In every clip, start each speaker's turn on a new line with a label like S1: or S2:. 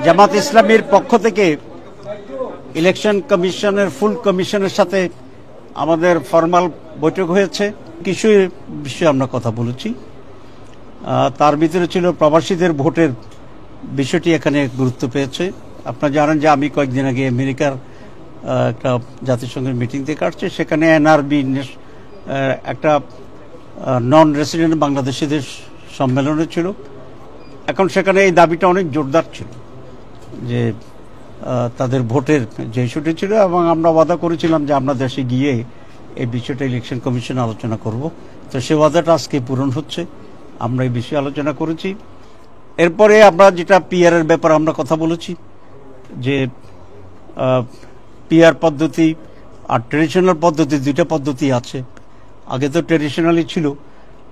S1: জামাত ইসলামীর পক্ষ থেকে ইলেকশন কমিশনের ফুল কমিশনের সাথে আমাদের ফরমাল বৈঠক হয়েছে। কিছু বিষয়ে আমরা কথা বলেছি, তার ভিতরে ছিল প্রবাসীদের ভোটের বিষয়টি এখানে গুরুত্ব পেয়েছে। আপনারা জানেন যে আমি কয়েকদিন আগে আমেরিকার একটা জাতিসংঘের মিটিং থেকে আসছি, সেখানে এনআরবি একটা নন রেসিডেন্ট বাংলাদেশিদের সম্মেলনে ছিল। এখন সেখানে এই দাবিটা অনেক জোরদার ছিল যে তাদের ভোটের যে ইস্যুটি ছিল, এবং আমরা ওয়াদা করেছিলাম যে আমরা দেশে গিয়ে এই বিষয়টা ইলেকশন কমিশনে আলোচনা করব। তো সে ওয়াদাটা আজকে পূরণ হচ্ছে, আমরা এই বিষয়ে আলোচনা করেছি। এরপরে আমরা যেটা পিআর এর ব্যাপারে আমরা কথা বলেছি যে পিআর পদ্ধতি আর ট্রেডিশনাল পদ্ধতি, দুইটা পদ্ধতি আছে। আগে তো ট্রেডিশনালি ছিল,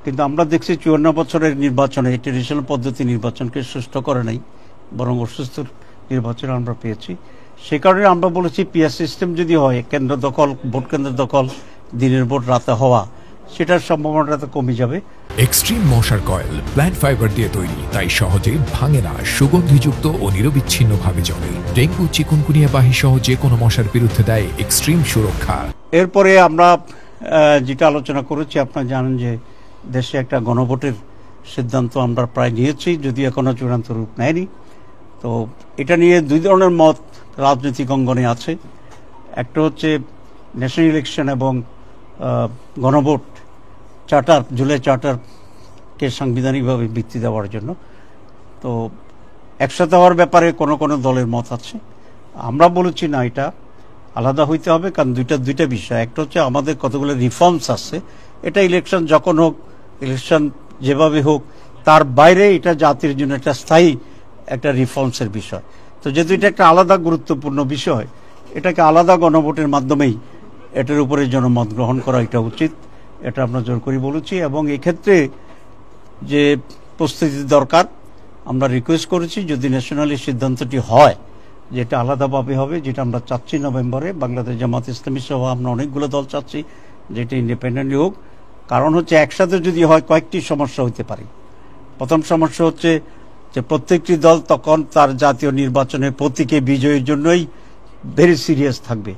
S1: কিন্তু আমরা দেখছি 54 বছরের নির্বাচনে এই ট্রেডিশনাল পদ্ধতি নির্বাচনকে সুষ্ঠু করে নাই, বরং অসুস্থ নির্বাচন আমরা পেয়েছি। সে কারণে আমরা বলেছি পিআর সিস্টেম যদি হয়, কেন্দ্র দখল, ভোট কেন্দ্র দখল, দিনের ভোট রাতে হওয়া, সেটার সম্ভাবনাটা কমে যাবে।
S2: এক্সট্রিম মশার কয়েল প্ল্যান্ট ফাইবার দিয়ে তৈরি, তাই সহজে ভাঙে না, সুগন্ধিযুক্ত ও নিরবিচ্ছিন্নভাবে জ্বলে। ডেঙ্গু, চিকুনগুনিয়া বাহি সহ যে কোনো মশার বিরুদ্ধে দেয় এক্সট্রিম সুরক্ষা।
S1: এরপরে আমরা যেটা আলোচনা করেছি, আপনারা জানেন যে দেশে একটা গণভোটের সিদ্ধান্ত আমরা প্রায় নিয়েছি, যদি এখনো চূড়ান্ত রূপ নেয়নি। তো এটা নিয়ে দুই ধরনের মত রাজনৈতিক অঙ্গনে আছে। একটা হচ্ছে ন্যাশনাল ইলেকশন এবং গণভোট চার্টার, জুলাই চার্টারকে সাংবিধানিকভাবে ভিত্তি দেওয়ার জন্য। তো একসাথে হওয়ার ব্যাপারে কোনো কোনো দলের মত আছে। আমরা বলেছি না, এটা আলাদা হইতে হবে, কারণ দুইটা বিষয়। একটা হচ্ছে আমাদের কতগুলো রিফর্মস আছে, এটা ইলেকশন যখন হোক, ইলেকশন যেভাবে হোক, তার বাইরে এটা জাতির জন্য একটা স্থায়ী একটা রিফর্মসের বিষয়। তো যেহেতু এটা একটা আলাদা গুরুত্বপূর্ণ বিষয়, এটাকে আলাদা গণভোটের মাধ্যমেই এটার উপরে জনমত গ্রহণ করা এটা উচিত, এটা আমরা জোর করে বলেছি। এবং এক্ষেত্রে যে প্রস্তুতি দরকার, আমরা রিকোয়েস্ট করেছি যদি ন্যাশনালি সিদ্ধান্তটি হয় যেটা আলাদাভাবে হবে, যেটা আমরা চাচ্ছি নভেম্বরে, বাংলাদেশ জামাত ইসলামী সহ আমরা অনেকগুলো দল চাচ্ছি যেটা ইন্ডিপেন্ডেন্টলি হোক। কারণ হচ্ছে একসাথে যদি হয় কয়েকটি সমস্যা হতে পারে। প্রথম সমস্যা হচ্ছে যে প্রত্যেকটি দল তখন তার জাতীয় নির্বাচনের প্রতীকে বিজয়ের জন্যই ভেরি সিরিয়াস থাকবে,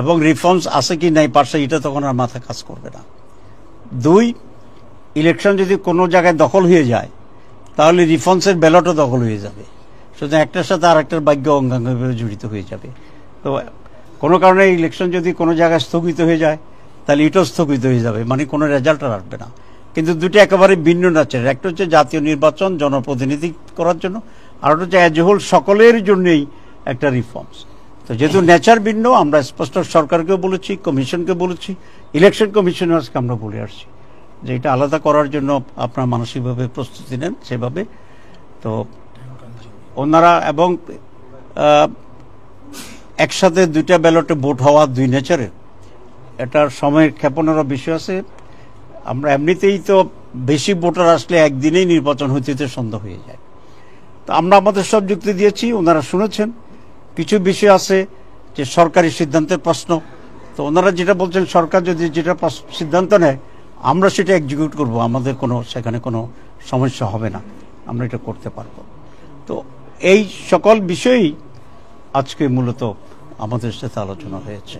S1: এবং রিফর্মস আছে কি নাই পাশে এটা তখন আর মাথা কাজ করবে না। দুই, ইলেকশন যদি কোনো জায়গায় দখল হয়ে যায় তাহলে রিফর্মসের ব্যালটও দখল হয়ে যাবে, সুতরাং একটার সাথে আর একটার ভাগ্য অঙ্গাঙ্গভাবে জড়িত হয়ে যাবে। তো কোনো কারণে ইলেকশন যদি কোনো জায়গায় স্থগিত হয়ে যায় তাহলে এটাও স্থগিত হয়ে যাবে, মানে কোনো রেজাল্ট আর আসবে না। কিন্তু দুটো একেবারে ভিন্ন নাচের, একটা হচ্ছে জাতীয় নির্বাচন জনপ্রতিনিধি করার জন্য, আর একটা হচ্ছে অ্যাজ এ হোল সকলের জন্যই একটা রিফর্মস। তো যেহেতু নেচার ভিন্ন, আমরা স্পষ্ট সরকারকেও বলেছি, কমিশনকে বলেছি, ইলেকশন কমিশনার্সকে আমরা বলে আসছি যে এটা আলাদা করার জন্য আপনারা মানসিকভাবে প্রস্তুতি নেন সেভাবে। তো ওনারা এবং একসাথে দুইটা ব্যালটে ভোট হওয়া দুই নেচারের, এটার সময়ের ক্ষেপণেরও বিষয় আছে। আমরা এমনিতেই তো বেশি ভোটার আসলে একদিনেই নির্বাচন হইতে সন্দেহ হয়ে যায়। তো আমরা আমাদের সব যুক্তি দিয়েছি, ওনারা শুনেছেন। কিছু বিষয় আছে যে সরকারি সিদ্ধান্তের প্রশ্ন, তো ওনারা যেটা বলছেন সরকার যদি যেটা সিদ্ধান্ত নেয় আমরা সেটা এক্সিকিউট করব, আমাদের সেখানে কোনো সমস্যা হবে না, আমরা এটা করতে পারবো। তো এই সকল বিষয়ই আজকে মূলত আমাদের সাথে আলোচনা হয়েছে।